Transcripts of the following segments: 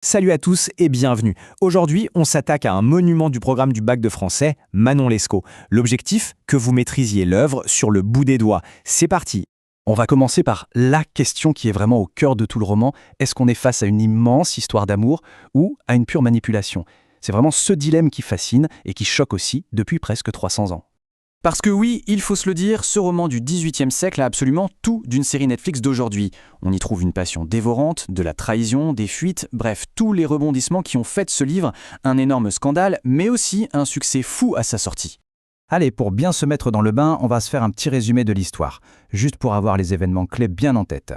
Salut à tous et bienvenue. Aujourd'hui, on s'attaque à un monument du programme du bac de français, Manon Lescaut. L'objectif, que vous maîtrisiez l'œuvre sur le bout des doigts. C'est parti. On va commencer par la question qui est vraiment au cœur de tout le roman. Est-ce qu'on est face à une immense histoire d'amour ou à une pure manipulation? C'est vraiment ce dilemme qui fascine et qui choque aussi depuis presque 300 ans. Parce que oui, il faut se le dire, ce roman du XVIIIe siècle a absolument tout d'une série Netflix d'aujourd'hui. On y trouve une passion dévorante, de la trahison, des fuites, bref, tous les rebondissements qui ont fait de ce livre un énorme scandale, mais aussi un succès fou à sa sortie. Allez, pour bien se mettre dans le bain, on va se faire un petit résumé de l'histoire, juste pour avoir les événements clés bien en tête.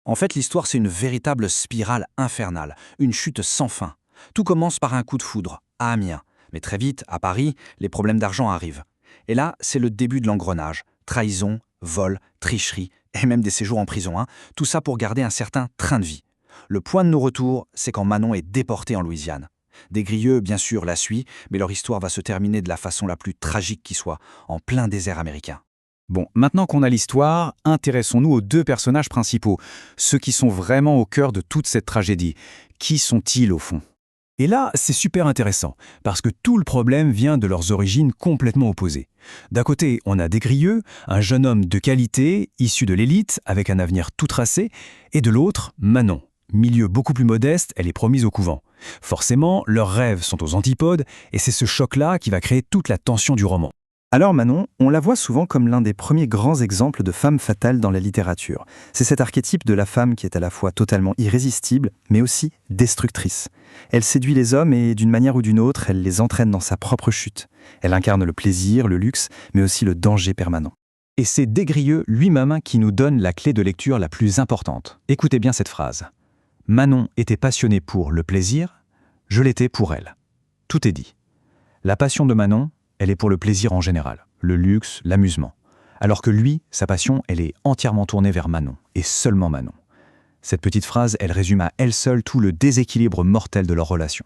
En fait, l'histoire, c'est une véritable spirale infernale, une chute sans fin. Tout commence par un coup de foudre, à Amiens. Mais très vite, à Paris, les problèmes d'argent arrivent. Et là, c'est le début de l'engrenage. Trahison, vol, tricherie, et même des séjours en prison. Tout ça pour garder un certain train de vie. Le point de non-retour, c'est quand Manon est déportée en Louisiane. Des Grieux, bien sûr, la suit, mais leur histoire va se terminer de la façon la plus tragique qui soit, en plein désert américain. Bon, maintenant qu'on a l'histoire, intéressons-nous aux deux personnages principaux, ceux qui sont vraiment au cœur de toute cette tragédie. Qui sont-ils au fond ? Et là, c'est super intéressant, parce que tout le problème vient de leurs origines complètement opposées. D'un côté, on a Des Grieux, un jeune homme de qualité, issu de l'élite, avec un avenir tout tracé, et de l'autre, Manon. Milieu beaucoup plus modeste, elle est promise au couvent. Forcément, leurs rêves sont aux antipodes, et c'est ce choc-là qui va créer toute la tension du roman. Alors Manon, on la voit souvent comme l'un des premiers grands exemples de femme fatale dans la littérature. C'est cet archétype de la femme qui est à la fois totalement irrésistible, mais aussi destructrice. Elle séduit les hommes et d'une manière ou d'une autre, elle les entraîne dans sa propre chute. Elle incarne le plaisir, le luxe, mais aussi le danger permanent. Et c'est Des Grieux lui-même qui nous donne la clé de lecture la plus importante. Écoutez bien cette phrase. Manon était passionnée pour le plaisir, je l'étais pour elle. Tout est dit. La passion de Manon, elle est pour le plaisir en général, le luxe, l'amusement. Alors que lui, sa passion, elle est entièrement tournée vers Manon, et seulement Manon. Cette petite phrase, elle résume à elle seule tout le déséquilibre mortel de leur relation.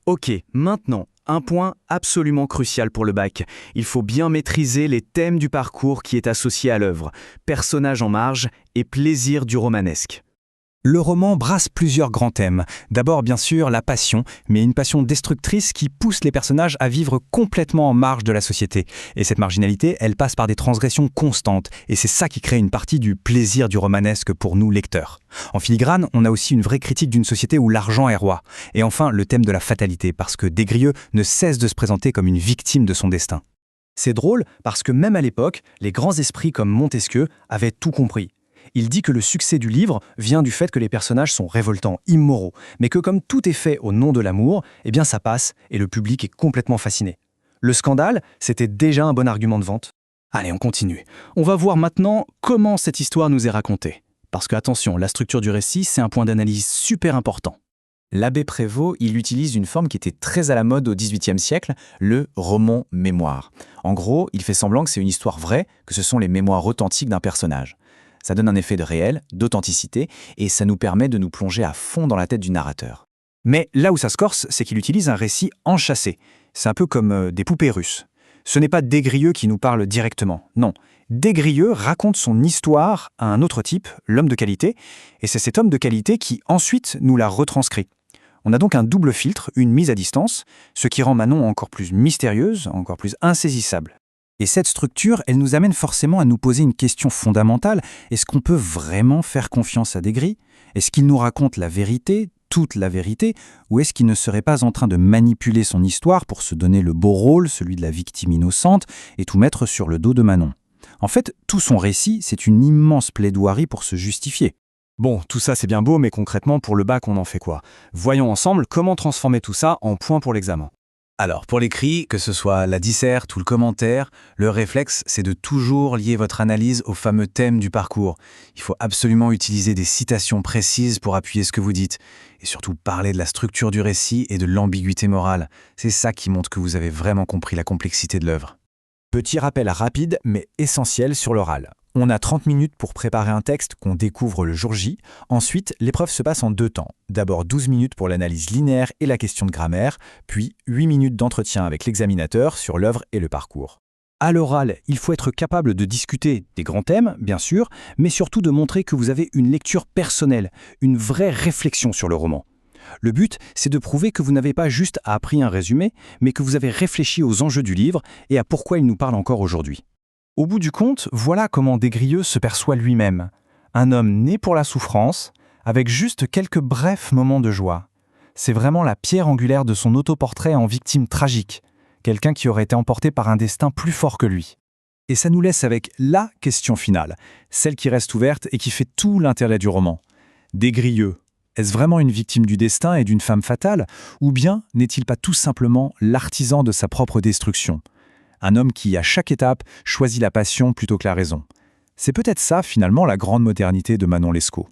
Ok, maintenant, un point absolument crucial pour le bac. Il faut bien maîtriser les thèmes du parcours qui est associé à l'œuvre, personnage en marge et plaisir du romanesque. Le roman brasse plusieurs grands thèmes. D'abord, bien sûr, la passion, mais une passion destructrice qui pousse les personnages à vivre complètement en marge de la société. Et cette marginalité, elle passe par des transgressions constantes. Et c'est ça qui crée une partie du plaisir du romanesque pour nous, lecteurs. En filigrane, on a aussi une vraie critique d'une société où l'argent est roi. Et enfin, le thème de la fatalité, parce que Des Grieux ne cesse de se présenter comme une victime de son destin. C'est drôle, parce que même à l'époque, les grands esprits comme Montesquieu avaient tout compris. Il dit que le succès du livre vient du fait que les personnages sont révoltants, immoraux, mais que comme tout est fait au nom de l'amour, eh bien ça passe et le public est complètement fasciné. Le scandale, c'était déjà un bon argument de vente. Allez, on continue. On va voir maintenant comment cette histoire nous est racontée. Parce que, attention, la structure du récit, c'est un point d'analyse super important. L'abbé Prévost, il utilise une forme qui était très à la mode au XVIIIe siècle, le roman-mémoire. En gros, il fait semblant que c'est une histoire vraie, que ce sont les mémoires authentiques d'un personnage. Ça donne un effet de réel, d'authenticité, et ça nous permet de nous plonger à fond dans la tête du narrateur. Mais là où ça se corse, c'est qu'il utilise un récit enchâssé. C'est un peu comme des poupées russes. Ce n'est pas Des Grieux qui nous parle directement, non. Des Grieux raconte son histoire à un autre type, l'homme de qualité, et c'est cet homme de qualité qui ensuite nous la retranscrit. On a donc un double filtre, une mise à distance, ce qui rend Manon encore plus mystérieuse, encore plus insaisissable. Et cette structure, elle nous amène forcément à nous poser une question fondamentale. Est-ce qu'on peut vraiment faire confiance à Des Grieux ? Est-ce qu'il nous raconte la vérité, toute la vérité, ou est-ce qu'il ne serait pas en train de manipuler son histoire pour se donner le beau rôle, celui de la victime innocente, et tout mettre sur le dos de Manon ? En fait, tout son récit, c'est une immense plaidoirie pour se justifier. Bon, tout ça c'est bien beau, mais concrètement, pour le bac, on en fait quoi ? Voyons ensemble comment transformer tout ça en points pour l'examen. Alors, pour l'écrit, que ce soit la disserte ou le commentaire, le réflexe, c'est de toujours lier votre analyse au fameux thème du parcours. Il faut absolument utiliser des citations précises pour appuyer ce que vous dites. Et surtout parler de la structure du récit et de l'ambiguïté morale. C'est ça qui montre que vous avez vraiment compris la complexité de l'œuvre. Petit rappel rapide, mais essentiel sur l'oral. On a 30 minutes pour préparer un texte qu'on découvre le jour J. Ensuite, l'épreuve se passe en 2 temps. D'abord 12 minutes pour l'analyse linéaire et la question de grammaire, puis 8 minutes d'entretien avec l'examinateur sur l'œuvre et le parcours. À l'oral, il faut être capable de discuter des grands thèmes, bien sûr, mais surtout de montrer que vous avez une lecture personnelle, une vraie réflexion sur le roman. Le but, c'est de prouver que vous n'avez pas juste appris un résumé, mais que vous avez réfléchi aux enjeux du livre et à pourquoi il nous parle encore aujourd'hui. Au bout du compte, voilà comment Des-Grieux se perçoit lui-même. Un homme né pour la souffrance, avec juste quelques brefs moments de joie. C'est vraiment la pierre angulaire de son autoportrait en victime tragique, quelqu'un qui aurait été emporté par un destin plus fort que lui. Et ça nous laisse avec la question finale, celle qui reste ouverte et qui fait tout l'intérêt du roman. Des-Grieux, est-ce vraiment une victime du destin et d'une femme fatale, ou bien n'est-il pas tout simplement l'artisan de sa propre destruction? Un homme qui, à chaque étape, choisit la passion plutôt que la raison. C'est peut-être ça, finalement, la grande modernité de Manon Lescaut.